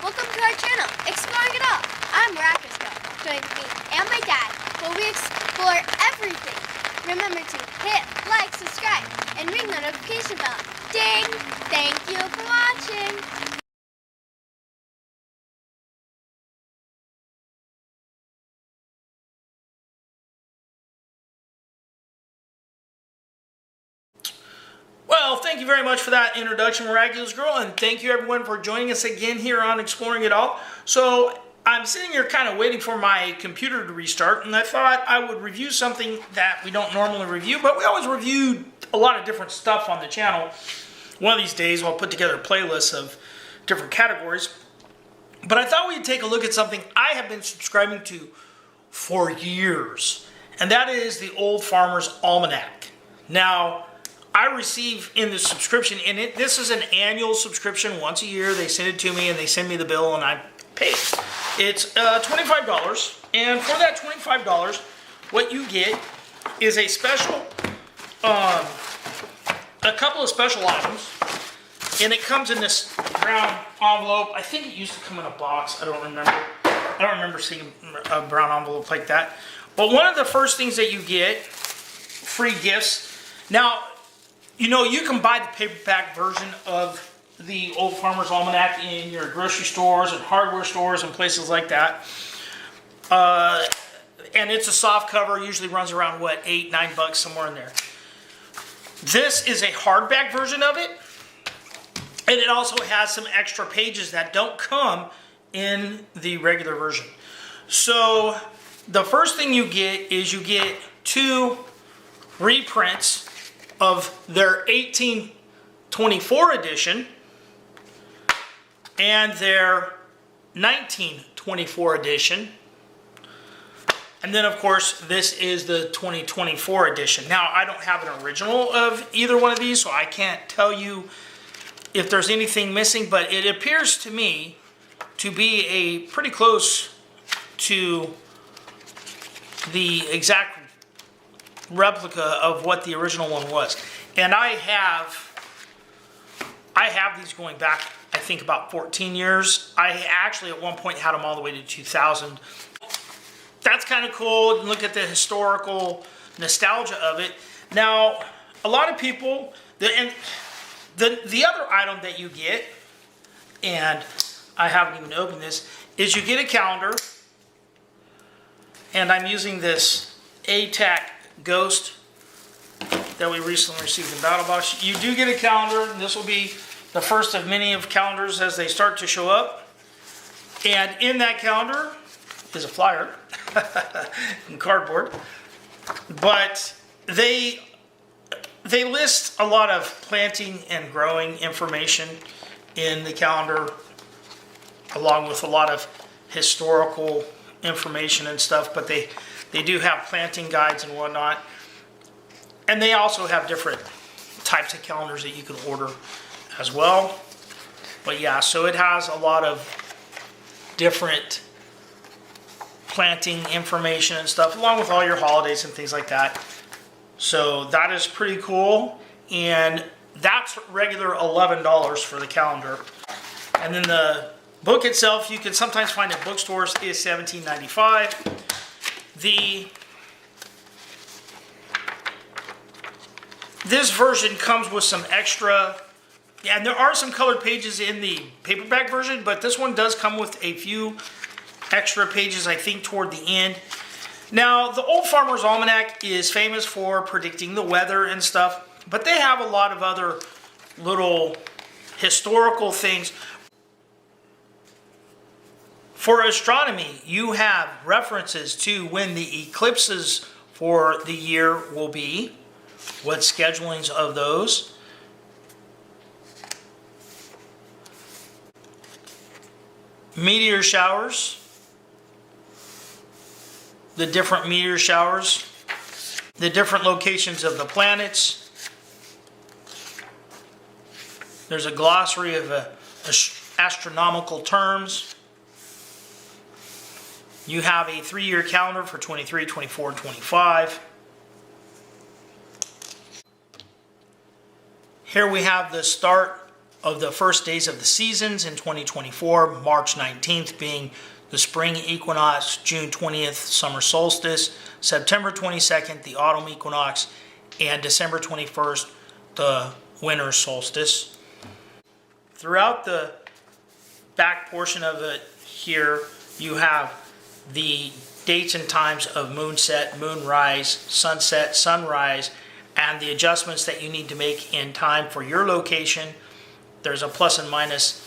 Welcome to our channel, Exploring It All. I'm Miraculousco, joined with me and my dad, where we explore everything. Remember to hit like, subscribe, and ring the notification bell. Ding! Thank you for watching. Well, thank you very much for that introduction, Miraculous Girl, and thank you everyone for joining us again here on Exploring It All. So, I'm sitting here kind of waiting for my computer to restart, and I thought I would review something that we don't normally review, but we always review a lot of different stuff on the channel. One of these days I'll put together a playlist of different categories, but I thought we'd take a look at something I have been subscribing to for years, and that is the old Farmers Almanac. Now, I receive in the subscription, and this is an annual subscription. Once a year they send it to me and they send me the bill and I pay it. It's $25, and for that $25 what you get is a special, a couple of special items, and it comes in this brown envelope. I think it used to come in a box. I don't remember seeing a brown envelope like that. But one of the first things that you get, free gifts. Now, you know, you can buy the paperback version of the old Farmer's Almanac in your grocery stores and hardware stores and places like that. And it's a soft cover, usually runs around, what, $8, $9, somewhere in there. This is a hardback version of it, and it also has some extra pages that don't come in the regular version. So the first thing you get is you get two reprints of their 1824 edition and their 1924 edition. And then, of course, this is the 2024 edition. Now, I don't have an original of either one of these, so I can't tell you if there's anything missing, but it appears to me to be a pretty close to the exact replica of what the original one was. And I have these going back, I think, about 14 years. I actually at one point had them all the way to 2000. That's kind of cool. Look at the historical nostalgia of it. Now, a lot of people, the other item that you get, and I haven't even opened this, is you get a calendar, and I'm using this ATAC Ghost that we recently received in Battle Box. You do get a calendar, and this will be the first of many of calendars as they start to show up. And in that calendar is a flyer in cardboard, but they list a lot of planting and growing information in the calendar, along with a lot of historical information and stuff, but they do have planting guides and whatnot. And they also have different types of calendars that you can order as well. But yeah, so it has a lot of different planting information and stuff, along with all your holidays and things like that. So that is pretty cool. And that's regular $11 for the calendar. And then the book itself, you can sometimes find at bookstores, is $17.95. This version comes with some extra, and there are some colored pages in the paperback version, but this one does come with a few extra pages, I think, toward the end. Now, the old Farmer's Almanac is famous for predicting the weather and stuff, but they have a lot of other little historical things. For astronomy, you have references to when the eclipses for the year will be, what schedulings of those. Meteor showers, the different meteor showers, the different locations of the planets. There's a glossary of astronomical terms. You have a 3-year calendar for 23, 24, and 25. Here we have the start of the first days of the seasons in 2024, March 19th being the spring equinox, June 20th, summer solstice, September 22nd, the autumn equinox, and December 21st, the winter solstice. Throughout the back portion of it here, you have the dates and times of moonset, moonrise, sunset, sunrise, and the adjustments that you need to make in time for your location. There's a plus and minus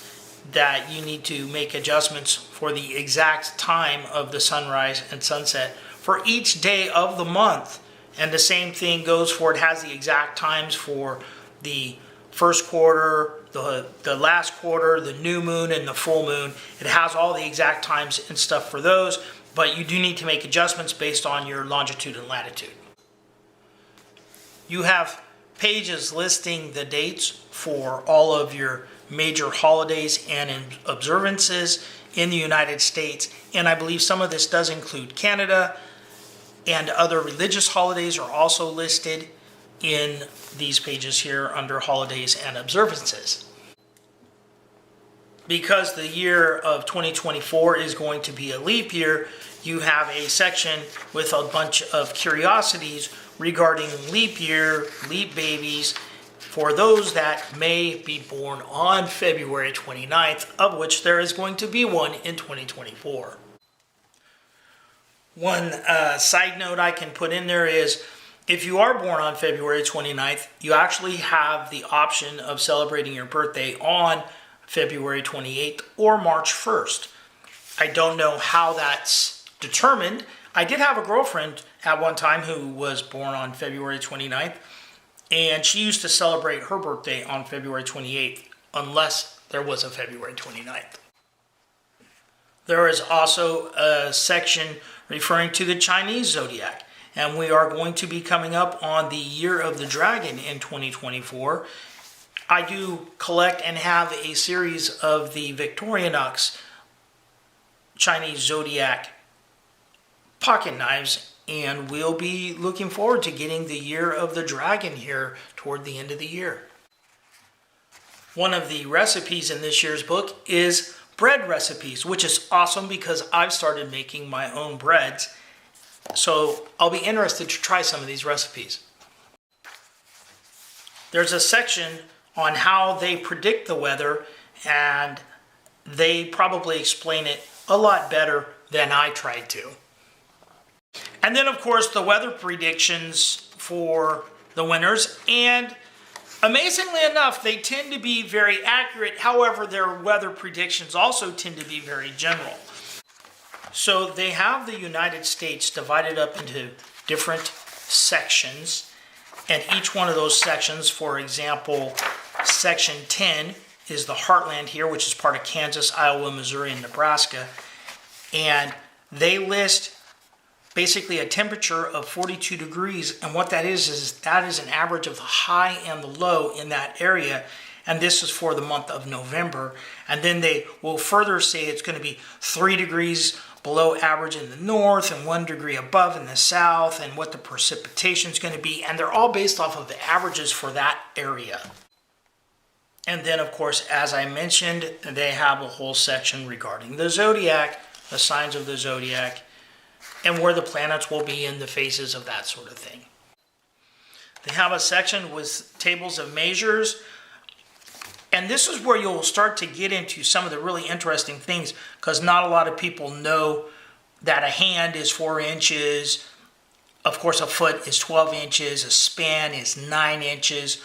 that you need to make adjustments for the exact time of the sunrise and sunset for each day of the month. And the same thing goes for, it has the exact times for the first quarter, the last quarter, the new moon, and the full moon. It has all the exact times and stuff for those, but you do need to make adjustments based on your longitude and latitude. You have pages listing the dates for all of your major holidays and observances in the United States, and I believe some of this does include Canada, and other religious holidays are also listed in these pages here under holidays and observances. Because the year of 2024 is going to be a leap year, you have a section with a bunch of curiosities regarding leap year, leap babies, for those that may be born on February 29th, of which there is going to be one in 2024. One side note I can put in there is, if you are born on February 29th, you actually have the option of celebrating your birthday on February 28th or March 1st. I don't know how that's determined. I did have a girlfriend at one time who was born on February 29th, and she used to celebrate her birthday on February 28th, unless there was a February 29th. There is also a section referring to the Chinese zodiac, and we are going to be coming up on the Year of the Dragon in 2024. I do collect and have a series of the Victorinox Chinese zodiac pocket knives, and we'll be looking forward to getting the Year of the Dragon here toward the end of the year. One of the recipes in this year's book is bread recipes, which is awesome because I've started making my own breads. So I'll be interested to try some of these recipes. There's a section on how they predict the weather, and they probably explain it a lot better than I tried to. And then, of course, the weather predictions for the winters, and amazingly enough, they tend to be very accurate. However, their weather predictions also tend to be very general. So they have the United States divided up into different sections, and each one of those sections, for example, section 10 is the heartland here, which is part of Kansas, Iowa, Missouri, and Nebraska, and they list basically a temperature of 42 degrees, and what that is that is an average of the high and the low in that area, and this is for the month of November. And then they will further say it's going to be 3 degrees below average in the north and 1 degree above in the south, and what the precipitation is going to be, and they're all based off of the averages for that area. And then, of course, as I mentioned, they have a whole section regarding the zodiac, the signs of the zodiac, and where the planets will be in the phases of that sort of thing. They have a section with tables of measures, and this is where you'll start to get into some of the really interesting things, because not a lot of people know that a hand is 4 inches, of course a foot is 12 inches, a span is 9 inches,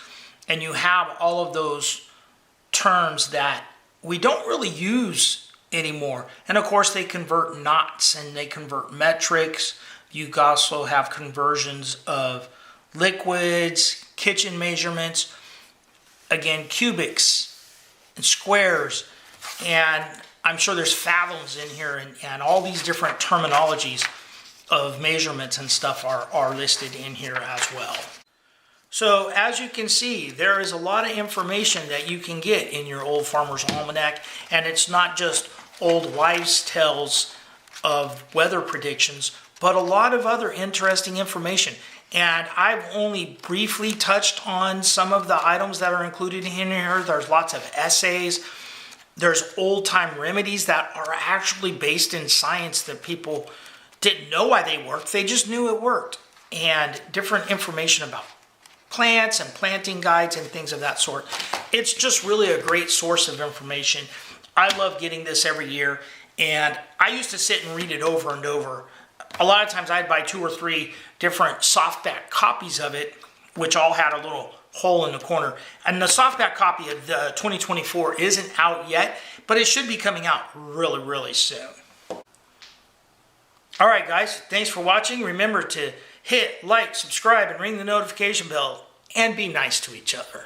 and you have all of those terms that we don't really use anymore. And of course they convert knots and they convert metrics. You also have conversions of liquids, kitchen measurements, again cubics and squares, and I'm sure there's fathoms in here, and all these different terminologies of measurements and stuff are listed in here as well. So as you can see, there is a lot of information that you can get in your old Farmers Almanac, and it's not just old wives' tales of weather predictions, but a lot of other interesting information. And I've only briefly touched on some of the items that are included in here. There's lots of essays. There's old-time remedies that are actually based in science that people didn't know why they worked. They just knew it worked. And different information about plants and planting guides and things of that sort. It's just really a great source of information. I love getting this every year, and I used to sit and read it over and over. A lot of times I'd buy 2 or 3 different softback copies of it, which all had a little hole in the corner. And the softback copy of the 2024 isn't out yet, but it should be coming out really, really soon. All right, guys, thanks for watching. Remember to hit like, subscribe, and ring the notification bell, and be nice to each other.